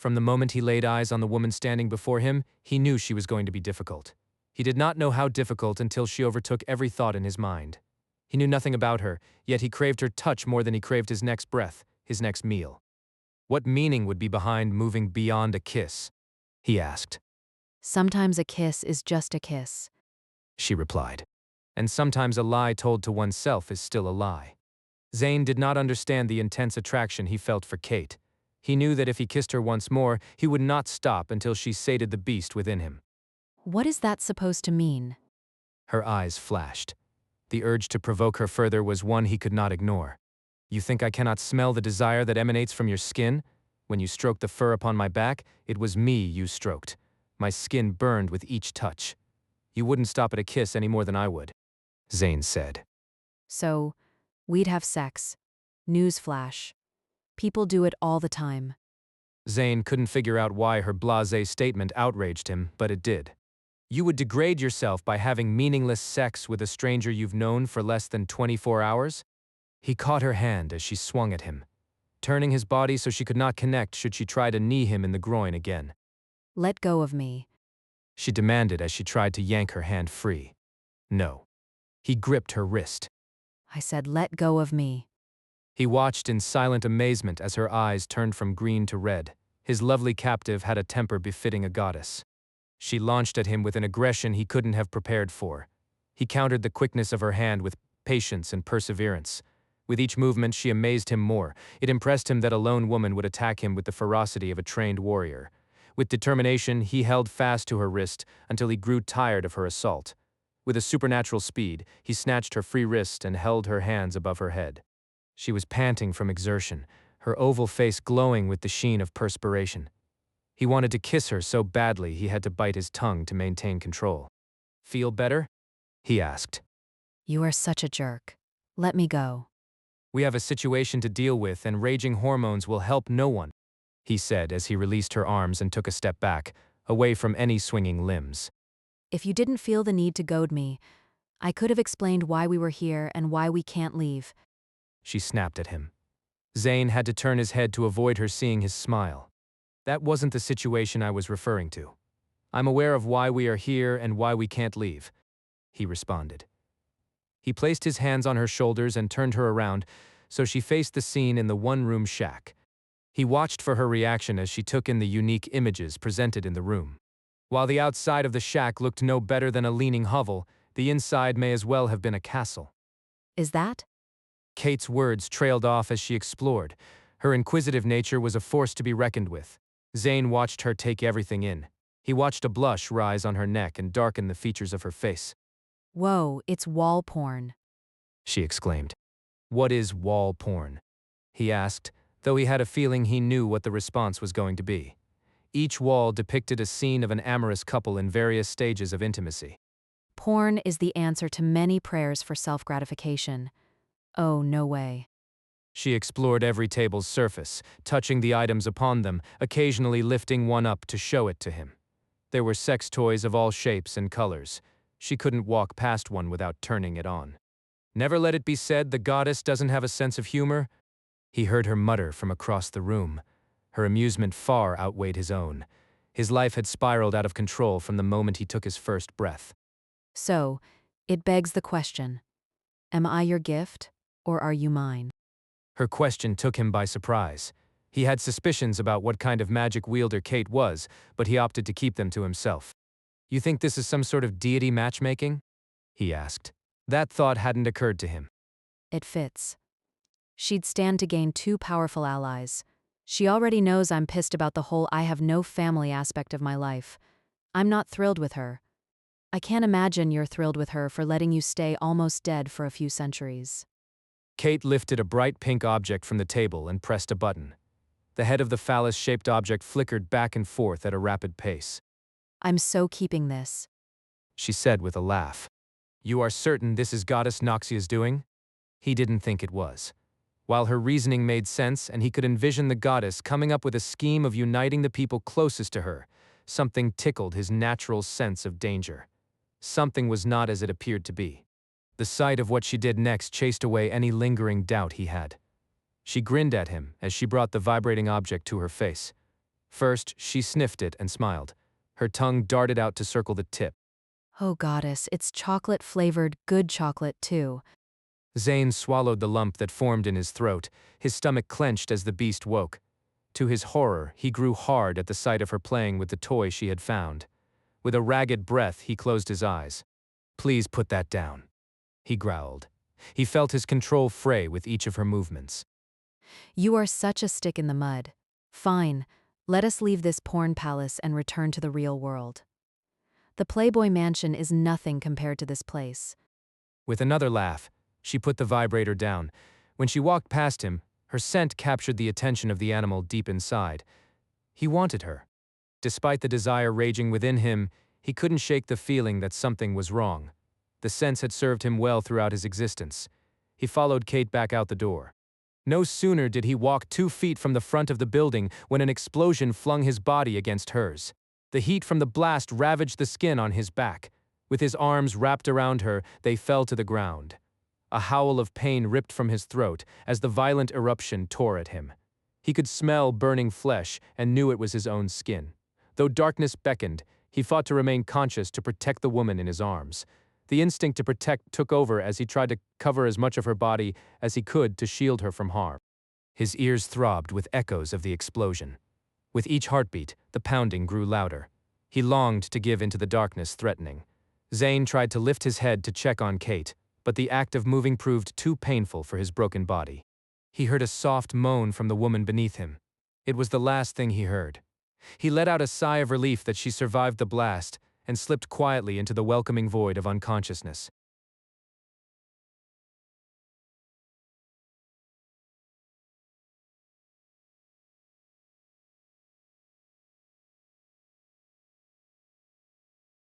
From the moment he laid eyes on the woman standing before him, he knew she was going to be difficult. He did not know how difficult until she overtook every thought in his mind. He knew nothing about her, yet he craved her touch more than he craved his next breath, his next meal. What meaning would be behind moving beyond a kiss? He asked. Sometimes a kiss is just a kiss. She replied. And sometimes a lie told to oneself is still a lie. Zane did not understand the intense attraction he felt for Kate. He knew that if he kissed her once more, he would not stop until she sated the beast within him. What is that supposed to mean? Her eyes flashed. The urge to provoke her further was one he could not ignore. You think I cannot smell the desire that emanates from your skin? When you stroked the fur upon my back, it was me you stroked. My skin burned with each touch. You wouldn't stop at a kiss any more than I would, Zane said. So, we'd have sex. Newsflash. People do it all the time. Zane couldn't figure out why her blasé statement outraged him, but it did. You would degrade yourself by having meaningless sex with a stranger you've known for less than 24 hours? He caught her hand as she swung at him, turning his body so she could not connect should she try to knee him in the groin again. Let go of me. She demanded as she tried to yank her hand free. No. He gripped her wrist. I said, let go of me. He watched in silent amazement as her eyes turned from green to red. His lovely captive had a temper befitting a goddess. She launched at him with an aggression he couldn't have prepared for. He countered the quickness of her hand with patience and perseverance. With each movement, she amazed him more. It impressed him that a lone woman would attack him with the ferocity of a trained warrior. With determination, he held fast to her wrist until he grew tired of her assault. With a supernatural speed, he snatched her free wrist and held her hands above her head. She was panting from exertion, her oval face glowing with the sheen of perspiration. He wanted to kiss her so badly he had to bite his tongue to maintain control. Feel better? He asked. You are such a jerk. Let me go. We have a situation to deal with and raging hormones will help no one, he said as he released her arms and took a step back, away from any swinging limbs. If you didn't feel the need to goad me, I could have explained why we were here and why we can't leave. She snapped at him. Zane had to turn his head to avoid her seeing his smile. That wasn't the situation I was referring to. I'm aware of why we are here and why we can't leave, he responded. He placed his hands on her shoulders and turned her around so she faced the scene in the one-room shack. He watched for her reaction as she took in the unique images presented in the room. While the outside of the shack looked no better than a leaning hovel, the inside may as well have been a castle. Is that? Kate's words trailed off as she explored. Her inquisitive nature was a force to be reckoned with. Zane watched her take everything in. He watched a blush rise on her neck and darken the features of her face. Whoa, it's wall porn. She exclaimed. What is wall porn? He asked, though he had a feeling he knew what the response was going to be. Each wall depicted a scene of an amorous couple in various stages of intimacy. Porn is the answer to many prayers for self-gratification. Oh, no way. She explored every table's surface, touching the items upon them, occasionally lifting one up to show it to him. There were sex toys of all shapes and colors. She couldn't walk past one without turning it on. Never let it be said the goddess doesn't have a sense of humor, he heard her mutter from across the room. Her amusement far outweighed his own. His life had spiraled out of control from the moment he took his first breath. So, it begs the question, am I your gift, or are you mine? Her question took him by surprise. He had suspicions about what kind of magic wielder Kate was, but he opted to keep them to himself. You think this is some sort of deity matchmaking? He asked. That thought hadn't occurred to him. It fits. She'd stand to gain two powerful allies. She already knows I'm pissed about the whole I have no family aspect of my life. I'm not thrilled with her. I can't imagine you're thrilled with her for letting you stay almost dead for a few centuries. Kate lifted a bright pink object from the table and pressed a button. The head of the phallus-shaped object flickered back and forth at a rapid pace. I'm so keeping this, she said with a laugh. You are certain this is Goddess Noxia's doing? He didn't think it was. While her reasoning made sense and he could envision the goddess coming up with a scheme of uniting the people closest to her, something tickled his natural sense of danger. Something was not as it appeared to be. The sight of what she did next chased away any lingering doubt he had. She grinned at him as she brought the vibrating object to her face. First, she sniffed it and smiled. Her tongue darted out to circle the tip. Oh goddess, it's chocolate-flavored, good chocolate too. Zane swallowed the lump that formed in his throat, his stomach clenched as the beast woke. To his horror, he grew hard at the sight of her playing with the toy she had found. With a ragged breath, he closed his eyes. "Please put that down," he growled. He felt his control fray with each of her movements. You are such a stick in the mud. Fine, let us leave this porn palace and return to the real world. The Playboy Mansion is nothing compared to this place. With another laugh, she put the vibrator down. When she walked past him, her scent captured the attention of the animal deep inside. He wanted her. Despite the desire raging within him, he couldn't shake the feeling that something was wrong. The sense had served him well throughout his existence. He followed Kate back out the door. No sooner did he walk 2 feet from the front of the building when an explosion flung his body against hers. The heat from the blast ravaged the skin on his back. With his arms wrapped around her, they fell to the ground. A howl of pain ripped from his throat as the violent eruption tore at him. He could smell burning flesh and knew it was his own skin. Though darkness beckoned, he fought to remain conscious to protect the woman in his arms. The instinct to protect took over as he tried to cover as much of her body as he could to shield her from harm. His ears throbbed with echoes of the explosion. With each heartbeat, the pounding grew louder. He longed to give into the darkness threatening. Zane tried to lift his head to check on Kate, but the act of moving proved too painful for his broken body. He heard a soft moan from the woman beneath him. It was the last thing he heard. He let out a sigh of relief that she survived the blast and slipped quietly into the welcoming void of unconsciousness.